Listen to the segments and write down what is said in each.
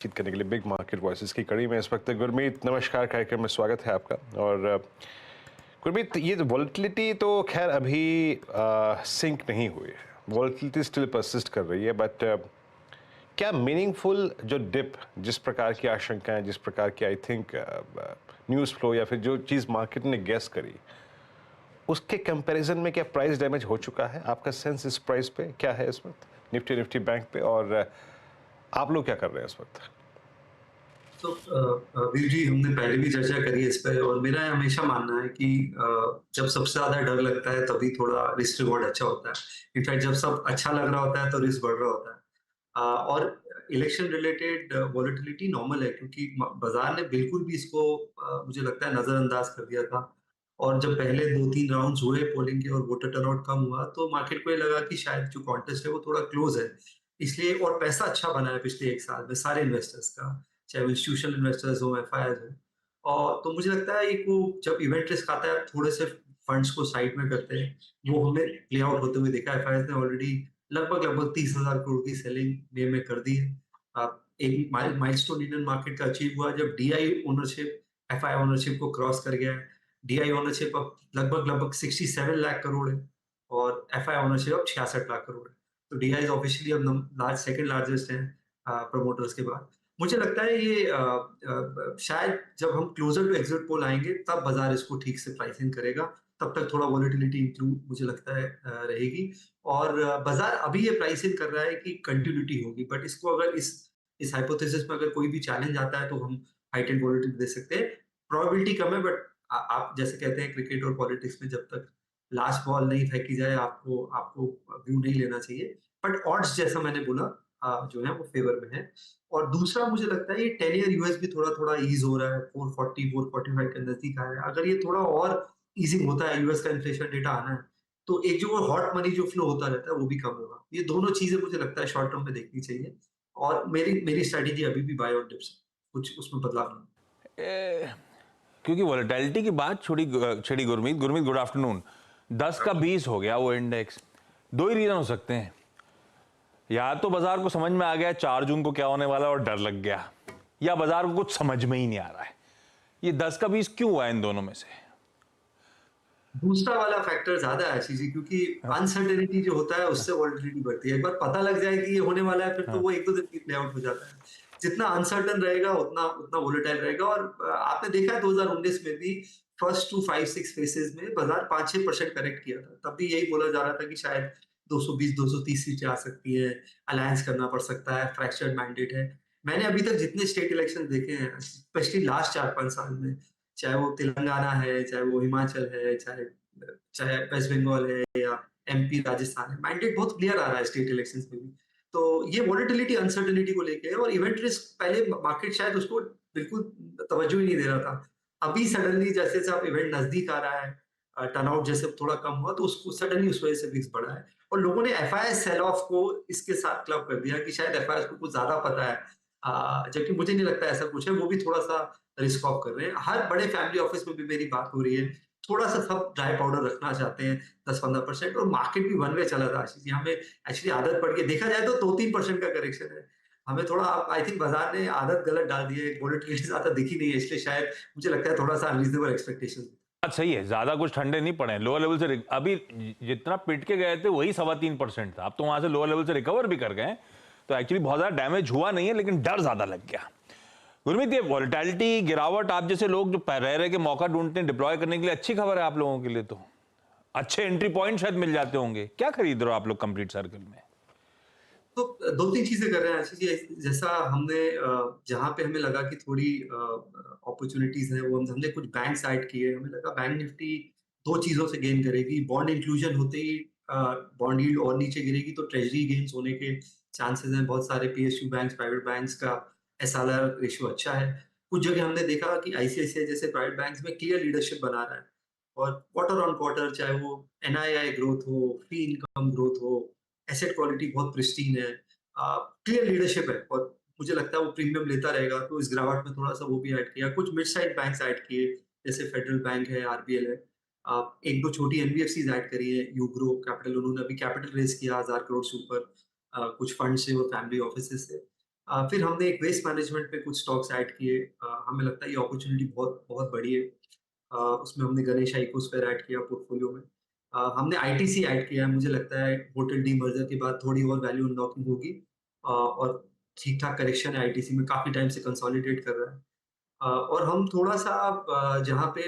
बातचीत करने के लिए बिग मार्केट वॉइसेस की कड़ी में इस वक्त गुरमीत, नमस्कार। कार्यक्रम में स्वागत है आपका। और गुरमीत, ये वॉलेटिलिटी तो खैर अभी सिंक नहीं हुई है, वॉलेटिलिटी स्टिल परसिस्ट कर रही है, बट क्या मीनिंगफुल जो डिप, जिस प्रकार की आशंकाएं, जिस प्रकार की आई थिंक न्यूज़ फ्लो या फिर जो चीज़ मार्केट ने गेस करी, उसके कंपैरिजन में क्या प्राइस डैमेज हो चुका है? आपका सेंस इस प्राइस पे क्या है इस वक्त, निफ्टी बैंक पे? और आप लोग क्या कर रहे हैं इस वक्त? तो वीर जी, हमने पहले भी चर्चा करी है इस पे और मेरा हमेशा मानना है कि जब सबसे ज्यादा डर लगता है तभी थोड़ा रिस्क रिवॉर्ड अच्छा होता है। इनफैक्ट जब सब अच्छा लग रहा होता है तो रिस्क बढ़ रहा होता है। और इलेक्शन रिलेटेड वॉलेटिलिटी नॉर्मल है क्योंकि बाजार ने बिल्कुल भी इसको मुझे लगता है नजरअंदाज कर दिया था। और जब पहले 2-3 राउंड्स हुए पोलिंग के और वोटर टर्नआउट कम हुआ तो मार्केट को ये लगा कि शायद जो कॉन्टेस्ट है वो थोड़ा क्लोज है। इसलिए और पैसा अच्छा बना है पिछले 1 साल में सारे इन्वेस्टर्स का, चाहे वो इंस्टीट्यूशनल इन्वेस्टर्स हो, एफआईआईज हो। और तो मुझे लगता है एक वो जब इवेंट रिस्क आता है थोड़े से फंड्स को साइड में करते हैं, वो हमने प्ले आउट होते हुए देखा है। एफआईआईज ने ऑलरेडी लगभग 30,000 करोड़ की सेलिंग मई में कर दी है। एक माइलस्टोन इंडियन मार्केट का अचीव हुआ जब डीआई ओनरशिप एफआई ओनरशिप को क्रॉस कर गया है। डीआई ओनरशिप अब लगभग 67 लाख करोड़ है और एफआई ओनरशिप अब 66 लाख करोड़ है। तो डीआई ऑफिशियली अब लार्ज सेकंड लार्जेस्ट है प्रमोटर्स के बाद। मुझे लगता है ये शायद जब हम क्लोजर टू एग्जिट पोल आएंगे तब बाजार इसको ठीक से प्राइसिंग करेगा। तब तक थोड़ा वॉलेटिलिटी इंक्लूड मुझे लगता है रहेगी। और बाजार अभी ये प्राइसिंग कर रहा है कि कंटिन्यूटी होगी, बट इसको अगर इस हाइपोथेसिस में अगर कोई भी चैलेंज आता है तो हम हाइटेंड वॉलेटिलिटी दे सकते हैं। प्रोबेबिलिटी कम है, बट आप जैसे कहते हैं क्रिकेट और पॉलिटिक्स में जब तक लास्ट बॉल नहीं फेंकी जाए आपको आपको व्यू नहीं लेना चाहिए। बट ऑड्स जैसा मैंने बोला जो है वो फेवर में है। और दूसरा मुझे लगता है ये 10 ईयर यूएस भी थोड़ा-थोड़ा ईज़ हो रहा है, 440 445 के नज़दीक आया है। अगर ये थोड़ा और ईज़िंग होता है, यूएस का इन्फ्लेशन डेटा आना है, तो एक जो वो हॉट मनी जो फ्लो होता रहता है वो भी कम होगा। ये दोनों चीज़ें मुझे लगता है शॉर्ट टर्म में देखनी चाहिए। और मेरी मेरी स्ट्रैटेजी अभी भी बाय और डिप्स है, कुछ उसमें बदलाव नहीं। ए, क्योंकि वॉलेटिलिटी की बात छोड़ी छेड़ी गुरमीत गुरमीत गुड आफ्टरनून। 10 का 20 हो गया वो इंडेक्स। दो ही रीजन हो सकते हैं, या तो बाजार को समझ में आ गया 4 जून को क्या होने वाला है और डर लग गया, या बाजार को कुछ समझ में ही नहीं आ रहा है। ये 10 का 20 क्यों हुआ इन दोनों में से? दूसरा वाला फैक्टर ज़्यादा है आशीष जी, क्योंकि हाँ, अनसर्टेनिटी जो होता है हाँ, उससे वॉलेटिलिटी बढ़ती है। एक बार पता लग जाए कि ये होने वाला है फिर तो हाँ। वो 1-2 दिन में प्ले आउट हो जाता है। जितना अनसर्टेन रहेगा उतना उतना वोलेटाइल रहेगा। और आपने देखा है 2019 में भी फर्स्ट टू 5-6 फेजेस में बाजार 5-6% करेक्ट किया था। तब भी यही बोला जा रहा था कि शायद 220-230 सीटें आ सकती है, अलायंस करना पड़ सकता है, फ्रैक्चर्ड मैंडेट है। मैंने अभी तक जितने स्टेट इलेक्शन देखे हैं, स्पेशली लास्ट 4-5 साल में, चाहे वो तेलंगाना है, चाहे वो हिमाचल है, चाहे चाहे वेस्ट बंगाल है या एमपी, राजस्थान है, मैंडेट बहुत क्लियर आ रहा है स्टेट इलेक्शंस में भी। तो ये वोलेटिलिटी अनसर्टेनिटी को लेके है। और इवेंट रिस्क पहले मार्केट शायद उसको बिल्कुल तवज्जो ही नहीं दे रहा था। अभी सडनली जैसे आप इवेंट नजदीक आ रहा है, टर्नआउट जैसे थोड़ा कम हुआ तो उसको सडनली उस वजह से विक्स बढ़ा है। और लोगों ने एफआईआई सेल ऑफ को इसके साथ क्लब कर दिया कि शायद एफआईआई को कुछ ज्यादा पता है। जबकि मुझे नहीं लगता ऐसा कुछ है, वो भी थोड़ा सा रिस्क ऑफ कर रहे हैं। हर बड़े फैमिली ऑफिस में भी मेरी बात हो रही है, थोड़ा-सा सब ड्राई पाउडर रखना चाहते हैं, 10-15%। और मार्केट भी वन वे चला था आशीष जी। हमें एक्चुअली आदत पड़ के देखा जाए तो 2-3% का करेक्शन है। हमें थोड़ा आई थिंक बाजार ने आदत गलत डाल दी है, वोलेटिलिटी ज़्यादा दिखी नहीं है, इसलिए शायद मुझे लगता है थोड़ा-सा अनरीज़नेबल एक्सपेक्टेशंस। बात सही है, ज्यादा कुछ ठंडे नहीं पड़े, लोअर लेवल से अभी जितना पिट के गए थे वही 3.25% था। अब तो वहां से लोअर लेवल से रिकवर भी कर गए, तो एक्चुअली बहुत ज्यादा डैमेज हुआ नहीं है, लेकिन डर ज्यादा लग गया। गुरमीत, ये वॉलेटिलिटी गिरावट, आप जैसे लोग जो रह रहे के मौका ढूंढते हैं डिप्लॉय करने के लिए, अच्छी खबर है आप लोगों के लिए। तो अच्छे एंट्री पॉइंट शायद मिल जाते होंगे। क्या खरीद रहे हो आप लोग कंप्लीट सर्कल में? तो 2-3 चीज़ें कर रहे हैं आशीष जी। जैसा हमने जहाँ पे हमें लगा कि थोड़ी अपॉर्च्युनिटीज़ हैं, वो हमने कुछ बैंक्स ऐड किए। हमें लगा बैंक निफ्टी 2 चीज़ों से गेन करेगी। बॉन्ड इंक्लूजन होते ही बॉन्ड यील्ड और नीचे गिरेगी तो ट्रेजरी गेन्स होने के चांसेस हैं। बहुत सारे पीएसयू बैंक्स, प्राइवेट बैंक्स का एसएलआर रेशियो अच्छा है। कुछ जगह हमने देखा कि आईसीआईसीआई जैसे प्राइवेट बैंक्स में क्लियर लीडरशिप बना रहा है। और क्वार्टर ऑन क्वार्टर चाहे वो एनआईआई ग्रोथ हो, फी इनकम ग्रोथ हो, एसेट क्वालिटी बहुत प्रिस्टीन है, क्लियर लीडरशिप है और मुझे लगता है वो प्रीमियम लेता रहेगा। तो इस गिरावट में थोड़ा सा वो भी ऐड किया। कुछ मिड साइड बैंक्स ऐड किए, जैसे फेडरल बैंक है, आरबीएल है। एक दो छोटी एनबीएफसीज ऐड करी है, यूग्रो कैपिटल, उन्होंने अभी कैपिटल रेज किया 1000 करोड़ से ऊपर, कुछ फंड से और फैमिली ऑफिस से। फिर हमने एक वेस्ट मैनेजमेंट पे कुछ स्टॉक्स ऐड किए। हमें लगता है ये अपॉर्चुनिटी बहुत बहुत बड़ी है। उसमें हमने गणेश इकोस्फेयर ऐड किया पोर्टफोलियो में। हमने आईटीसी ऐड किया है। मुझे लगता है होटल डीमर्जर के बाद थोड़ी और वैल्यू अनलॉकिंग होगी, और ठीक-ठाक करेक्शन है आईटीसी में, काफ़ी टाइम से कंसोलिडेट कर रहा है। और हम थोड़ा-सा जहाँ पे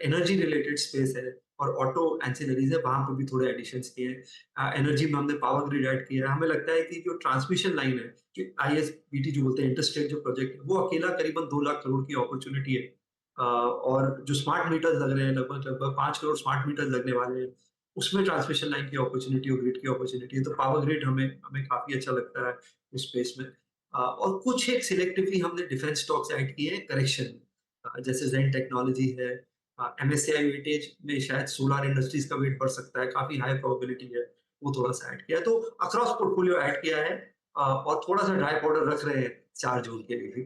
एनर्जी रिलेटेड स्पेस है और ऑटो एंसिलरीज़ है, वहाँ पे भी थोड़े एडिशंस किए हैं। एनर्जी में हमने पावर ग्रिड ऐड किया है। हमें लगता है कि जो ट्रांसमिशन लाइन है, कि आईएसपीटी जो बोलते हैं, इंटरस्टेट जो प्रोजेक्ट है, वो अकेला करीबन 2 लाख करोड़ की अपॉर्चुनिटी है। और जो स्मार्ट मीटर्स लग रहे हैं, लगभग 5 करोड़ स्मार्ट मीटर्स लगने वाले हैं, उसमें ट्रांसमिशन लाइन की अपॉर्चुनिटी और ग्रिड की अपॉर्चुनिटी है। तो पावर ग्रिड हमें हमें काफ़ी अच्छा लगता है उस स्पेस में। और कुछ एक सिलेक्टिवली हमने डिफेंस स्टॉक्स ऐड किए हैं करेक्शन में। जैसे ज़ेन टेक्नोलॉजी है। एमएससीआई वेटेज में शायद सोलर इंडस्ट्रीज का वेट बढ़ सकता है, काफ़ी हाई प्रोबेबिलिटी है, वो थोड़ा-सा ऐड किया है। तो अक्रॉस पोर्टफोलियो ऐड किया है, और थोड़ा-सा ड्राई पाउडर रख रहे हैं 4 जून के लिए भी।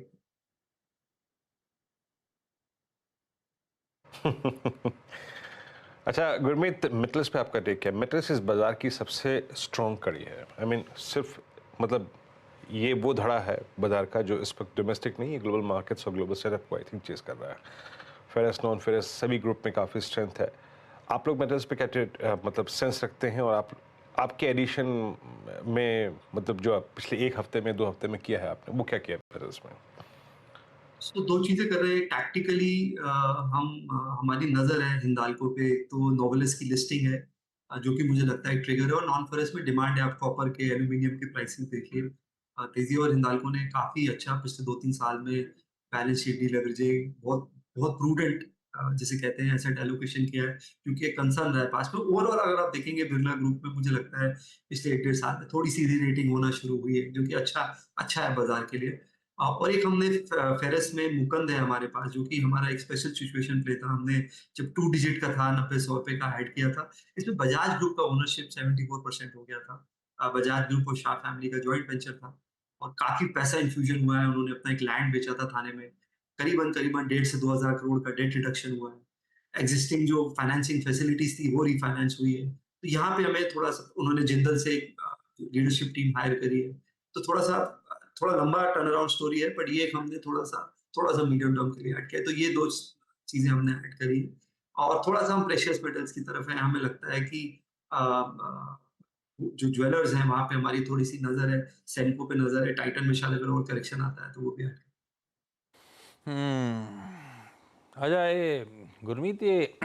अच्छा गुरमीत, मेटल्स पे आपका टेक है। मेटल्स इस बाजार की सबसे स्ट्रॉन्ग कड़ी है। आई मीन सिर्फ मतलब ये वो धड़ा है बाजार का जो इस वक्त डोमेस्टिक नहीं है, ग्लोबल मार्केट्स और ग्लोबल सेटअप को आई थिंक चेस कर रहा है। फेरस नॉन फेरस सभी ग्रुप में काफ़ी स्ट्रेंथ है। आप लोग मेटल्स पे क्या मतलब सेंस रखते हैं, और आपके एडिशन में मतलब जो आप पिछले 1 हफ्ते में 2 हफ्ते में किया है आपने, वो क्या किया मेटल्स में? सो 2 चीज़ें कर रहे हैं। टैक्टिकली हमारी नज़र है हिंडाल्को पे। एक तो नोवेलिस की लिस्टिंग है, जो कि मुझे लगता है एक ट्रिगर है, और नॉन फेरस में डिमांड है। आप कॉपर के, एल्यूमीनियम के प्राइसिंग देखिए, तेजी और हिंडाल्को ने काफ़ी अच्छा पिछले 2-3 साल में बैलेंस शीट डिलेवरेजिंग, बहुत बहुत प्रूडेंट जिसे कहते हैं एसेट एलोकेशन किया है, क्योंकि एक कंसर्न रहा है पास में। ओवरऑल अगर आप देखेंगे बिरला ग्रुप में, मुझे लगता है पिछले 1 डेढ़ साल में थोड़ी सी री-रेटिंग होना शुरू हुई है, जो कि अच्छा अच्छा है बाजार के लिए। और एक हमने फेरस में मुकुंद है हमारे पास, जो कि हमारा एक स्पेशल सिचुएशन प्ले था। हमने जब 2 डिजिट का था, 90-100 रुपए का ऐड किया था। इसमें बजाज ग्रुप का ओनरशिप 74% हो गया था। बजाज ग्रुप और शाह फैमिली का जॉइंट वेंचर था, और काफ़ी पैसा इन्फ्यूजन हुआ है। उन्होंने अपना एक लैंड बेचा था थाने में। करीबन-करीबन 1.5 से 2 हज़ार करोड़ का डेट रिडक्शन हुआ है। एक्जिस्टिंग जो फाइनेंसिंग फैसिलिटीज़ थी, वो रिफाइनेंस हुई है। तो यहाँ पे हमें थोड़ा-सा, उन्होंने जिंदल से लीडरशिप टीम हायर करी है। तो थोड़ा लंबा टर्न अराउंड स्टोरी है, बट ये हमने थोड़ा-सा मीडियम टर्म के लिए ऐड किया है। तो ये 2 चीज़ें हमने ऐड करी है, और थोड़ा-सा हम प्रेशियस मेटल्स की तरफ हैं। हमें लगता है कि जो ज्वेलर्स हैं, वहाँ पे हमारी थोड़ी-सी नज़र है, सेंको पे नज़र है, टाइटन में शायद अगर और करेक्शन आता है, तो वो भी ऐड। अच्छा ये गुरमीत, ये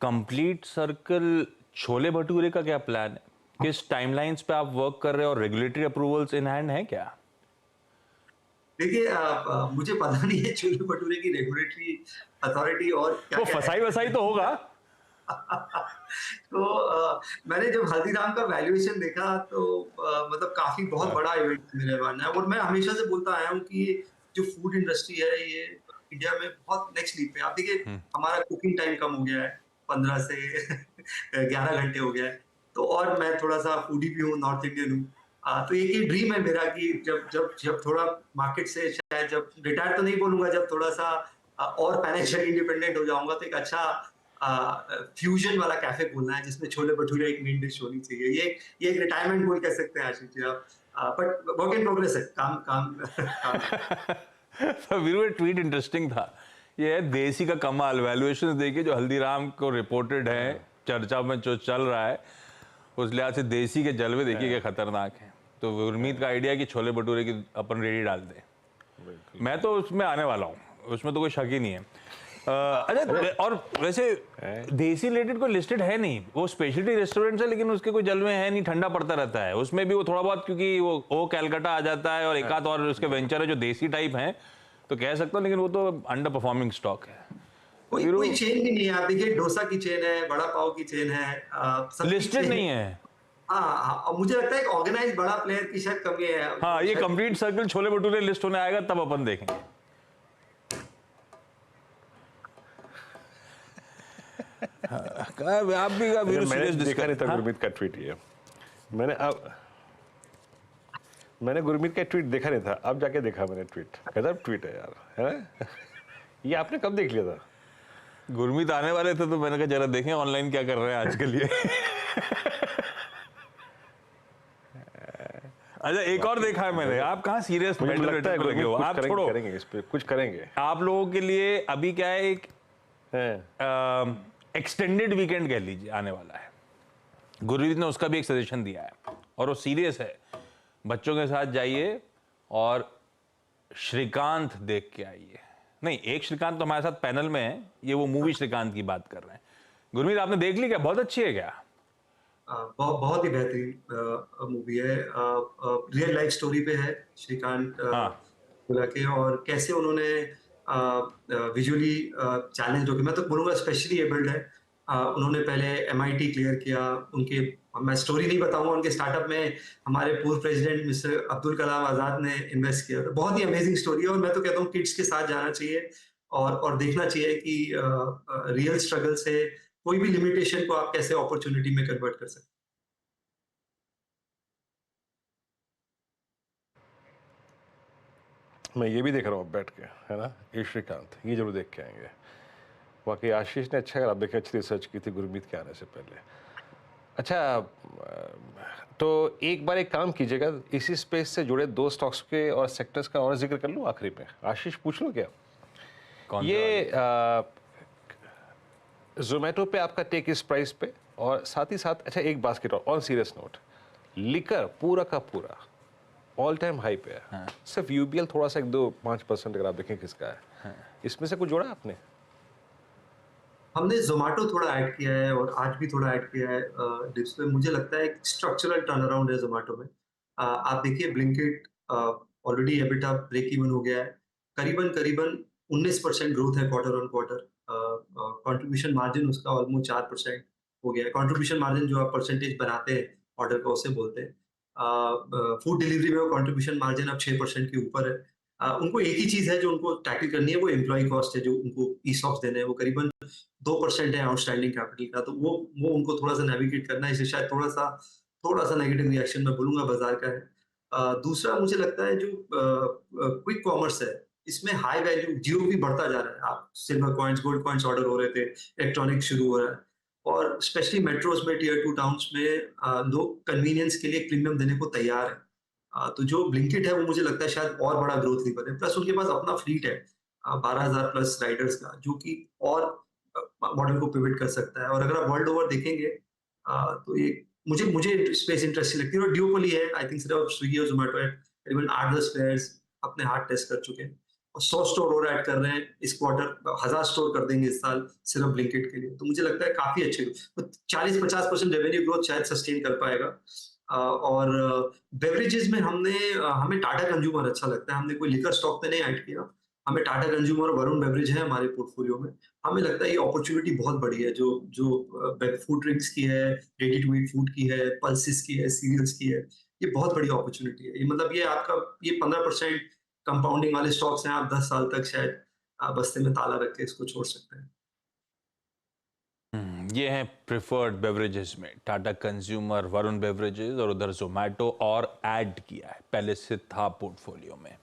कंप्लीट सर्कल छोले भटूरे का क्या प्लान है? किस टाइमलाइंस पे आप वर्क कर रहे हो, और रेगुलेटरी अप्रूवल्स इन हैंड है क्या? देखिए, मुझे पता नहीं है छोले भटूरे की रेगुलेटरी अथॉरिटी और वो क्या-क्या फसाई वसाई है। तो होगा। तो मैंने जब हल्दीराम का वैल्यूएशन देखा, तो मतलब काफ़ी बहुत बड़ा इवेंट मेरे मानना है, और मैं हमेशा से बोलता आया हूँ कि ये जो फूड इंडस्ट्री है, ये इंडिया में बहुत नेक्स्ट लीप पे है। आप देखिए, हमारा कुकिंग टाइम कम हो गया है, 15 से 11 घंटे हो गया है। तो और मैं थोड़ा-सा फूडी भी हूँ, नॉर्थ इंडियन हूँ। तो एक ये ड्रीम है मेरा कि जब जब जब थोड़ा मार्केट से शायद, जब रिटायर तो नहीं बोलूँगा, जब थोड़ा-सा और फाइनेंशियली इंडिपेंडेंट हो जाऊँगा, तो एक अच्छा फ्यूजन वाला कैफे खोलना है, जिसमें छोले भटूरे एक मेन डिश होनी चाहिए। ये एक रिटायरमेंट गोल कह सकते हैं आशीष जी आप। बट वर्क इन प्रोग्रेस है, काम काम काम। तो वीरू, ट्वीट इंटरेस्टिंग था। ये है देसी का कमाल, वैल्यूएशन देखिए जो हल्दीराम को रिपोर्टेड है, चर्चा में जो चल रहा है, उस लिहाज से देसी के जलवे देखिए क्या खतरनाक है। तो गुरमीत का आइडिया कि छोले भटूरे की अपन रेडी डाल दें, मैं तो उसमें आने वाला हूँ, उसमें तो कोई शक ही नहीं है। अच्छा, और वैसे देसी रिलेटेड कोई लिस्टेड है नहीं, वो स्पेशलिटी रेस्टोरेंट्स है, लेकिन उसके कोई जलवे है नहीं, ठंडा पड़ता रहता है उसमें भी वो थोड़ा बहुत, क्योंकि वो कैलकाटा आ जाता है, और एक आध और उसके वेंचर है जो देसी टाइप हैं, तो कह सकता हूँ, लेकिन वो तो अंडर परफॉर्मिंग स्टॉक है। कोई वीरू, कोई चेन भी नहीं है। आप देखिए, डोसा की चेन है, वड़ा पाव की चेन है, सबकी लिस्टेड चेन। नहीं है। हाँ, हाँ, और मुझे लगता है एक ऑर्गेनाइज्ड बड़ा प्लेयर की शायद कमी है। हाँ, ये शायद complete circle chole bhature list होने आएगा, तब अपन देखेंगे। आप भी वीरू मैंने सीरियस देखा नहीं था हाँ? गुरमीत का ट्वीट। ये मैंने गुरमीत का ट्वीट देखा नहीं था, अब जाके देखा मैंने ट्वीट। गजब ट्वीट है यार, है ना? ये आपने कब देख लिया था? गुरमीत आने वाले थे, तो मैंने कहा जरा देखें ऑनलाइन क्या कर रहे हैं आज के लिए। अच्छा एक और देखा है मैंने, आप कहाँ सीरियस मुझे मेंटल लगता है रेटिंग को लगे हो, कुछ आप छोड़ो, करेंगे इस पे, कुछ करेंगे आप लोगों के लिए अभी क्या है, एक हैं। एक्सटेंडेड वीकेंड कह लीजिए आने वाला है। गुरजीत ने उसका भी एक सजेशन दिया है और वो सीरियस है। बच्चों के साथ जाइए और श्रीकांत देख के आइए। नहीं, एक श्रीकांत तो हमारे साथ पैनल में है, ये वो मूवी श्रीकांत की बात कर रहे हैं। गुरमीत आपने देख ली क्या? बहुत अच्छी है क्या? बहुत ही बेहतरीन मूवी है। रियल लाइफ स्टोरी पे है, श्रीकांत हाँ, बोला के, और कैसे उन्होंने विजुअली चैलेंज होकर, मैं तो बोलूँगा स्पेशली एबल्ड है। उन्होंने पहले एमआईटी क्लियर किया। उनके, मैं स्टोरी नहीं बताऊंगा, उनके स्टार्टअप में हमारे पूर्व प्रेसिडेंट मिस्टर अब्दुल कलाम आज़ाद ने इन्वेस्ट किया। तो बहुत ही अमेजिंग स्टोरी है, और मैं तो कहता हूँ किड्स के साथ जाना चाहिए और देखना चाहिए कि रियल स्ट्रगल से कोई भी लिमिटेशन को आप कैसे अपॉर्चुनिटी में कन्वर्ट कर सकते हैं। मैं ये भी देख रहा हूँ बैठ के, है ना, ये श्रीकांत, ये जरूर देख के आएंगे। बाकी आशीष ने अच्छा करा, आप देखिए अच्छी रिसर्च की थी गुरमीत के आने से पहले। अच्छा, तो एक बार एक काम कीजिएगा, इसी स्पेस से जुड़े 2 स्टॉक्स के और सेक्टर्स का और जिक्र कर लूँ आखिरी में। आशीष पूछ लो क्या, कौन ये जोमेटो पे आपका टेक इस प्राइस पे, और साथ ही साथ अच्छा एक बास्केट और ऑन सीरियस नोट, लिकर पूरा का पूरा ऑल टाइम हाई पे है। हाँ। सिर्फ यूबीएल थोड़ा सा 1-2-5% अगर आप देखें किसका है। हाँ। इसमें से कुछ जोड़ा आपने? हमने ज़ोमैटो थोड़ा ऐड किया है और आज भी थोड़ा ऐड किया है डिप्स पे। मुझे लगता है एक स्ट्रक्चरल टर्न अराउंड है ज़ोमैटो में। आप देखिए Blinkit already EBITDA break even हो गया है। करीबन-करीबन 19% ग्रोथ है quarter on quarter. Contribution margin उसका ऑलमोस्ट 4% हो गया है। कंट्रीब्यूशन मार्जिन जो आप परसेंटेज बनाते हैं ऑर्डर का, उसे बोलते हैं। फूड डिलीवरी में वो कंट्रीब्यूशन मार्जिन अब 6% के ऊपर है। उनको एक ही चीज़ है जो उनको टैकल करनी है, वो एम्प्लॉयी कॉस्ट है, जो उनको ईसॉप्स देने हैं। वो करीबन 2% है आउटस्टैंडिंग कैपिटल का, तो वो उनको थोड़ा-सा नेविगेट करना है, इसलिए शायद थोड़ा-सा नेगेटिव रिएक्शन मैं बोलूँगा बाज़ार का है। दूसरा मुझे लगता है जो क्विक कॉमर्स है, इसमें हाई वैल्यू जियो भी बढ़ता जा रहा है। आप silver coins, gold coins order हो रहे थे, इलेक्ट्रॉनिक्स शुरू हो रहा है, और स्पेशली मेट्रोज़ में, टियर 2 टाउन्स में लोग कन्वीनियंस के लिए प्रीमियम देने को तैयार हैं। तो जो ब्लिंकिट है वो मुझे लगता है शायद और बड़ा ग्रोथ लीवर है। प्लस उनके पास अपना फ्लीट है 12,000 प्लस राइडर्स का, जो कि और मॉडल को पिवट कर सकता है। और अगर आप वर्ल्ड ओवर देखेंगे तो ये मुझे स्पेस इंटरेस्टिंग लगती है। और ड्यूओपोली है, आई थिंक सिर्फ स्विगी और जोमेटो है, करीबन 8-10 प्लेयर्स अपने हाथ टेस्ट कर चुके हैं और 100 स्टोर और ऐड कर रहे हैं इस क्वार्टर। 1000 स्टोर कर देंगे इस साल सिर्फ ब्लिंकिट के लिए। तो मुझे लगता है काफी अच्छे, तो 40-50% रेवेन्यू ग्रोथ शायद सस्टेन कर पाएगा। और बेवरेजेस में हमें टाटा कंज्यूमर अच्छा लगता है। हमने कोई लिकर स्टॉक पे नहीं ऐड किया। हमें टाटा कंज्यूमर और वरुण बेवरेज है हमारे पोर्टफोलियो में। हमें लगता है ये अपॉर्चुनिटी बहुत बड़ी है, जो जो फूड ड्रिंक्स की है, रेडी टू ईट फूड की है, पल्सेस की है, सीरियल्स की है। ये बहुत बड़ी अपॉर्चुनिटी है। ये मतलब ये आपका ये 15% कंपाउंडिंग वाले स्टॉक्स हैं। आप 10 साल तक शायद बस्ते में ताला रख के इसको छोड़ सकते हैं। ये हैं प्रिफर्ड बेवरेजेस में टाटा कंज्यूमर, वरुण बेवरेजेस, और उधर जोमेटो और ऐड किया है, पहले से था पोर्टफोलियो में।